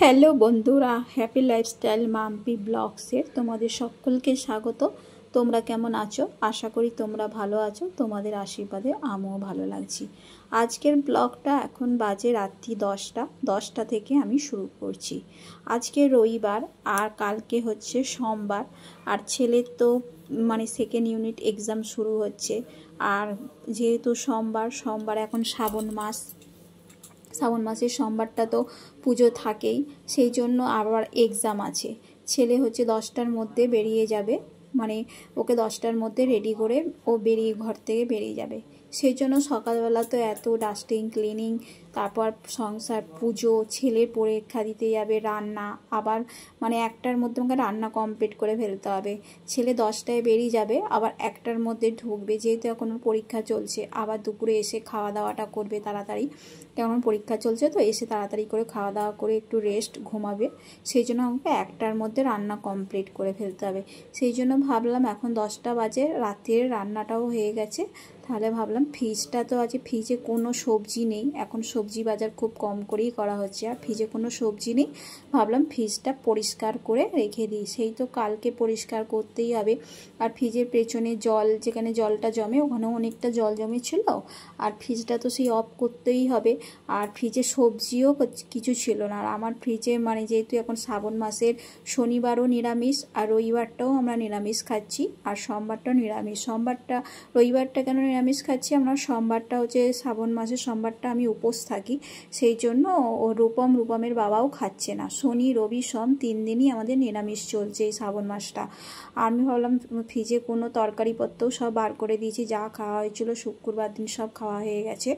Hello বন্ধুরা, happy lifestyle Mampi ব্লগসের তোমাদের সকলকে স্বাগত। তোমরা কেমন আছো? আশা করি তোমরা ভালো আছো। তোমাদের আশীর্বাদে আমিও ভালো লাগছি। আজকের ব্লগটা এখন বাজে রাত্রি 10টা থেকে আমি শুরু করছি। আজকে রবিবার আর কালকে হচ্ছে সোমবার, আর ছেলের তো সেকেন্ড ইউনিট এক্সাম শুরু হচ্ছে। আর যেহেতু সোমবার এখন শ্রাবণ মাসের সোমবারটা তো পুজো থাকেই, সেই জন্য আবার এক্সাম আছে। ছেলে হচ্ছে 10টার মধ্যে বেরিয়ে যাবে, ওকে 10টার মধ্যে রেডি করে ও ঘর থেকে বেরিয়ে যাবে। সেই জন্য সকালবেলা তো এত ডাস্টিং ক্লিনিং, তারপর সংসার, পুজো, ছেলের পরীক্ষা দিতে যাবে, রান্না, আবার 1টার মধ্যে আমাকে রান্না কমপ্লিট করে ফেলতে হবে। ছেলে 10টায় বেরিয়ে যাবে, আবার 1টার মধ্যে ঢুকবে, যেহেতু এখন পরীক্ষা চলছে। আবার দুপুরে এসে খাওয়া দাওয়াটা করবে তাড়াতাড়ি, কেমন পরীক্ষা চলছে তো, এসে তাড়াতাড়ি করে খাওয়া দাওয়া করে একটু রেস্ট ঘুমাবে। সেই জন্য আমাকে 1টার মধ্যে রান্না কমপ্লিট করে ফেলতে হবে। সেই জন্য ভাবলাম এখন 10টা বাজে, রাতের রান্নাটাও হয়ে গেছে, তাহলে ভাবলাম ফ্রিজটা তো আছে, ফ্রিজে কোনো সবজি নেই, এখন সবজি বাজার খুব কম করেই করা হচ্ছে, আর ফ্রিজে কোনো সবজি নেই। ভাবলাম ফ্রিজটা পরিষ্কার করে রেখে দিই, সেই তো কালকে পরিষ্কার করতেই হবে। আর ফ্রিজের পেছনে যেখানে জলটা জমে ওখানেও অনেকটা জল জমেছিল, আর ফ্রিজটা তো সেই অফ করতেই হবে। আর ফ্রিজে সবজিও কিছু ছিল না। আর আমার ফ্রিজে যেহেতু এখন শ্রাবণ মাসের শনিবারও নিরামিষ, আর রবিবারটাও আমরা নিরামিষ খাচ্ছি, আর সোমবারটাও নিরামিষ। রবিবারটা কেন নিরামিষ খাচ্ছি আমরা, সোমবারটা হচ্ছে শ্রাবণ মাসের সোমবারটা আমি উপোস থাকি, সেই জন্য ও রূপমের বাবাও খাচ্ছে না। শনি, রবি, সোম 3 দিনই আমাদের নিরামিষ চলছে এই শ্রাবণ মাসটা। আমি ভাবলাম ফ্রিজে কোনো তরকারিপত্রও সব বার করে দিয়েছি, যা খাওয়া হয়েছিল শুক্রবার দিন সব খাওয়া হয়ে গেছে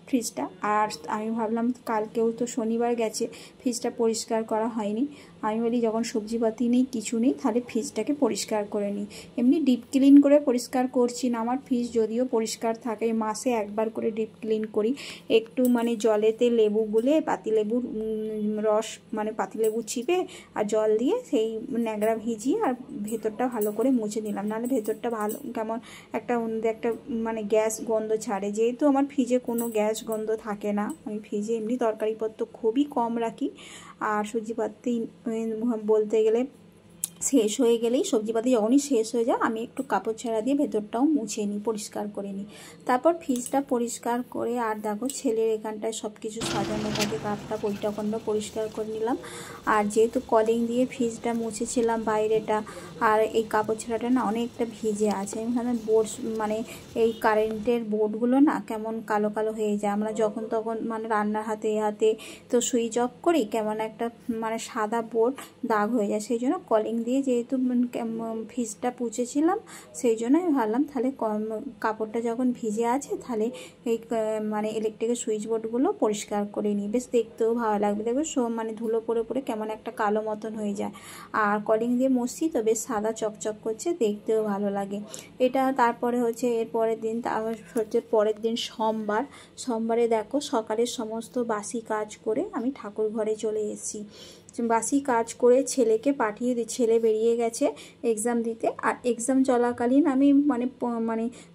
ফ্রিজটা। আর আমি ভাবলাম কালকেও তো শনিবার গেছে, ফ্রিজটা পরিষ্কার করা হয়নি। আমি বলি যখন সবজিপাতি নেই, কিছু নেই, তাহলে ফ্রিজটাকে পরিষ্কার করে নিই। এমনি ডিপ ক্লিন করে পরিষ্কার করছি না, আমার ফ্রিজ যদিও পরিষ্কার থাকে, মাসে একবার করে ডিপ ক্লিন করি। একটু জলেতে লেবু গুলে, পাতিলেবুর রস পাতিলেবু চিপে আর জল দিয়ে সেই ন্যাংরা ভিজিয়ে আর ভেতরটা ভালো করে মুছে নিলাম, নাহলে ভেতরটা ভালো কেমন একটা গ্যাস গন্ধ ছাড়ে। যেহেতু আমার ফ্রিজে কোনো গ্যাস গন্ধ থাকে না, আমি ফ্রিজে এমনি তরকারিপত্র খুবই কম রাখি। আর সবজিপাতি বলতে গেলে শেষ হয়ে গেলেই, সবজিপাতি যখনই শেষ হয়ে যায় আমি একটু কাপড় ছাড়া দিয়ে ভেতরটাও মুছে নিই, পরিষ্কার করে নিই। তারপর ফ্রিজটা পরিষ্কার করে, আর দেখো ছেলের এখানটায় সব কিছু সাজানো থাকে, কাপটা পরিষ্কার পরিষ্কার করে নিলাম। আর যেহেতু কলিং দিয়ে ফ্রিজটা মুছেছিলাম বাইরেটা, আর এই কাপড় ছাড়াটা না অনেকটা ভিজে আছে। এখানে বোর্ড এই কারেন্টের বোর্ডগুলো না কেমন কালো কালো হয়ে যায়, আমরা যখন তখন রান্নার হাতে তো সুইচ অফ করি, কেমন একটা সাদা বোর্ড দাগ হয়ে যায়। সেই জন্য কলিং দিয়ে যেহেতু ফ্রিজটা পুছেছিলাম, সেই জন্য আমি ভাবলাম তাহলে কাপড়টা যখন ভিজে আছে, তাহলে এই ইলেকট্রিকের সুইচ বোর্ডগুলো পরিষ্কার করে নিই, বেশ দেখতেও ভালো লাগবে। দেখবে ধুলো পড়ে পড়ে কেমন একটা কালো মতন হয়ে যায়। আর কলিং দিয়ে মুছছি তো বেশ সাদা চকচক করছে, দেখতেও ভালো লাগে এটা। তারপরে হচ্ছে এর পরের দিন, পরের দিন সোমবারে দেখো সকালের সমস্ত বাসি কাজ করে আমি ঠাকুর ঘরে চলে এসেছি। বাসি কাজ করে ছেলেকে পাঠিয়ে দিই, ছেলে বেরিয়ে গেছে এক্সাম দিতে। আর এক্সাম চলাকালীন আমি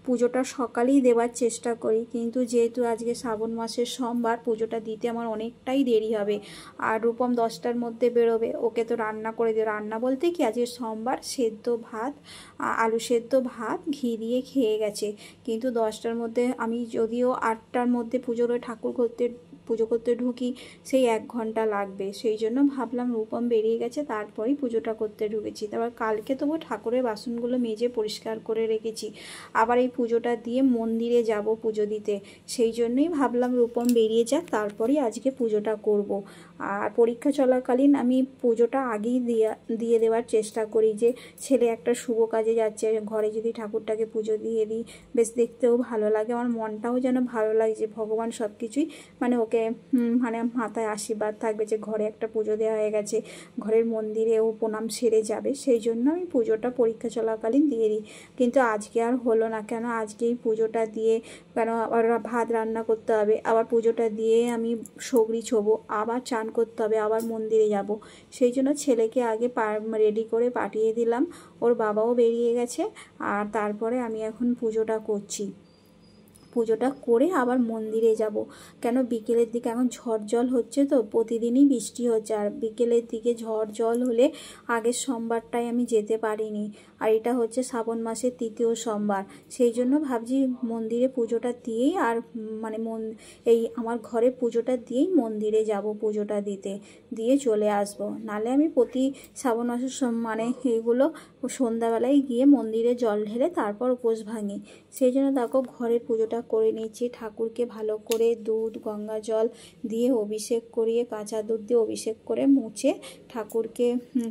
পুজোটা সকালেই দেওয়ার চেষ্টা করি, কিন্তু যেহেতু আজকে শ্রাবণ মাসের সোমবার, পুজোটা দিতে আমার অনেকটাই দেরি হবে। আর রূপম 10টার মধ্যে বেরোবে, ওকে তো রান্না করে দিই। রান্না বলতে কি, আজকে সোমবার সেদ্ধ ভাত, আলু সেদ্ধ ভাত ঘি দিয়ে খেয়ে গেছে। কিন্তু 10টার মধ্যে আমি যদিও 8টার মধ্যে পুজো করতে ঢুকি, সেই 1 ঘন্টা লাগবে। সেই জন্য ভাবলাম রূপম বেরিয়ে গেছে, তারপরেই পুজোটা করতে ঢুকেছি। তারপর কালকে তবু ঠাকুরের বাসনগুলো মেজে পরিষ্কার করে রেখেছি, আবার এই পুজোটা দিয়ে মন্দিরে যাব পুজো দিতে। সেই জন্যই ভাবলাম রূপম বেরিয়ে যাক, তারপরেই আজকে পুজোটা করব। আর পরীক্ষা চলাকালীন আমি পুজোটা আগেই দিয়ে দেওয়ার চেষ্টা করি, যে ছেলে একটা শুভ কাজে যাচ্ছে, ঘরে যদি ঠাকুরটাকে পুজো দিয়ে দিই, বেশ দেখতেও ভালো লাগে, আমার মনটাও যেন ভালো লাগছে। ভগবান সব কিছুই ওকে মাথায় আশীর্বাদ থাকবে, যে ঘরে একটা পুজো দেওয়া হয়ে গেছে, ঘরের মন্দিরেও প্রণাম সেরে যাবে। সেই জন্য আমি পুজোটা পরীক্ষা চলাকালীন দিয়ে দিই। কিন্তু আজকে আর হলো না, কেন আজকেই পুজোটা দিয়ে আবার ভাত রান্না করতে হবে, আবার পুজোটা দিয়ে আমি সগড়ি ছোবো, আবার চান করতে হবে, আবার মন্দিরে যাব। সেই জন্য ছেলেকে আগে রেডি করে পাঠিয়ে দিলাম, ওর বাবাও বেরিয়ে গেছে। আর তারপরে আমি এখন পুজোটা করছি। পুজোটা করে আবার মন্দিরে যাব। কেন বিকেলের দিকে এখন ঝড় জল হচ্ছে, তো প্রতিদিনই বৃষ্টি হচ্ছে, আর বিকেলের দিকে ঝড় জল হলে আগের সোমবারটায় আমি যেতে পারিনি, আর এটা হচ্ছে শ্রাবণ মাসের 3য় সোমবার। সেই জন্য ভাবছি মন্দিরে পুজোটা দিয়েই আর মানে এই আমার ঘরে পুজোটা দিয়েই মন্দিরে যাব পুজোটা দিতে, দিয়ে চলে আসব। নালে আমি প্রতি শ্রাবণ মাসের মানে এইগুলো সন্ধ্যাবেলায় গিয়ে মন্দিরে জল ঢেলে তারপর উপোস ভাঙি। সেই জন্য দেখো ঘরে পুজোটা করে নিচ্ছি। ঠাকুরকে ভালো করে দুধ গঙ্গা জল দিয়ে অভিষেক করিয়ে, কাঁচা দুধ দিয়ে অভিষেক করে মুছে ঠাকুরকে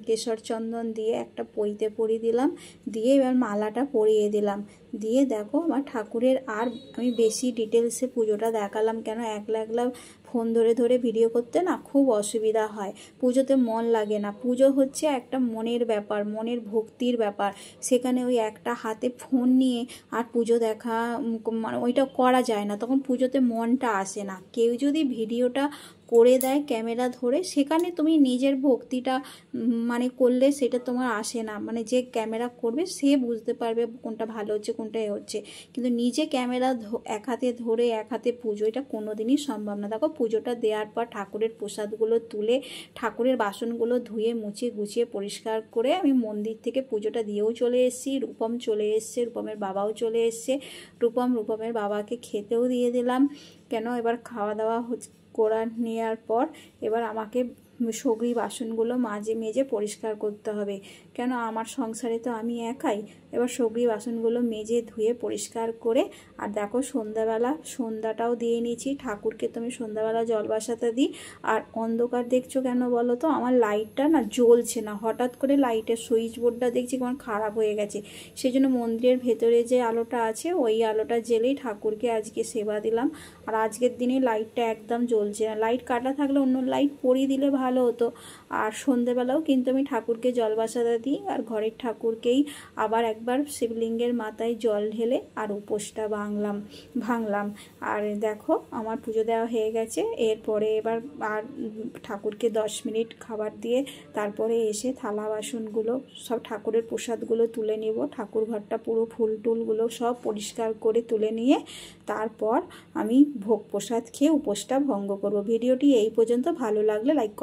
কেশর চন্দন দিয়ে একটা পইতে পরিয়ে দিলাম, দিয়ে এবার মালাটা পরিয়ে দিলাম। দিয়ে দেখো আমার ঠাকুরের, আর আমি বেশি ডিটেলসে পুজোটা দেখালাম কেন, একলা একলা ফোন ধরে ধরে ভিডিও করতে না খুব অসুবিধা হয়, পুজোতে মন লাগে না। পুজো হচ্ছে একটা মনের ব্যাপার, মনের ভক্তির ব্যাপার। সেখানে ওই একটা হাতে ফোন নিয়ে আর পুজো দেখা মানে ওইটা করা যায় না, তখন পুজোতে মনটা আসে না। কেউ যদি ভিডিওটা করে দেয় ক্যামেরা ধরে, সেখানে তুমি নিজের ভক্তিটা মানে করলে সেটা তোমার আসে না, মানে যে ক্যামেরা করবে সে বুঝতে পারবে কোনটা ভালো হচ্ছে কোনটা এ হচ্ছে, কিন্তু নিজে ক্যামেরা এক হাতে ধরে এক হাতে পুজো, এটা কোনোদিনই সম্ভব না। দেখো পুজোটা দেওয়ার পর ঠাকুরের প্রসাদগুলো তুলে ঠাকুরের বাসনগুলো ধুয়ে মুছে গুছিয়ে পরিষ্কার করে আমি মন্দির থেকে পুজোটা দিয়েও চলে এসেছি। রূপম চলে এসছে, রূপমের বাবাও চলে এসছে। রূপমের বাবাকে খেতেও দিয়ে দিলাম। কেন এবার খাওয়া দাওয়া করা নেওয়ার পর এবার আমাকে সগড়ি বাসনগুলো মাঝে মেজে পরিষ্কার করতে হবে, কেন আমার সংসারে তো আমি একাই। এবার সগড়ি বাসনগুলো মেজে ধুয়ে পরিষ্কার করে, আর দেখো সন্ধ্যাটাও দিয়ে নিয়েছি। ঠাকুরকে তুমি সন্ধ্যাবেলা জল বসাতে দিই। আর অন্ধকার দেখছো কেন বলো তো, আমার লাইটটা না জ্বলছে না, হঠাৎ করে লাইটের সুইচ বোর্ডটা দেখছি কেমন খারাপ হয়ে গেছে। সেই জন্য মন্দিরের ভেতরে যে আলোটা আছে ওই আলোটা জ্বেলেই ঠাকুরকে আজকে সেবা দিলাম। আর আজকের দিনে লাইটটা একদম জ্বলছে না, লাইট কাটা থাকলে অন্য লাইট পরিয়ে দিলে ভালো হতো। আর সন্ধেবেলাও কিন্তু আমি ঠাকুরকে জল বসাতে দিই, আর ঘরের ঠাকুরকেই আবার একবার শিবলিঙ্গের মাথায় জল ঢেলে আর উপোসটা ভাঙলাম। আর দেখো আমার পুজো দেওয়া হয়ে গেছে। এরপরে এবার আর ঠাকুরকে 10 মিনিট খাবার দিয়ে তারপরে এসে থালা বাসনগুলো সব ঠাকুরের প্রসাদগুলো তুলে নেব। ঠাকুর ঘরটা পুরো ফুল টুলগুলো সব পরিষ্কার করে তুলে নিয়ে তারপর আমি ভোগ প্রসাদ খেয়ে উপোসটা ভঙ্গ করব। ভিডিওটি এই পর্যন্ত, ভালো লাগলে লাইক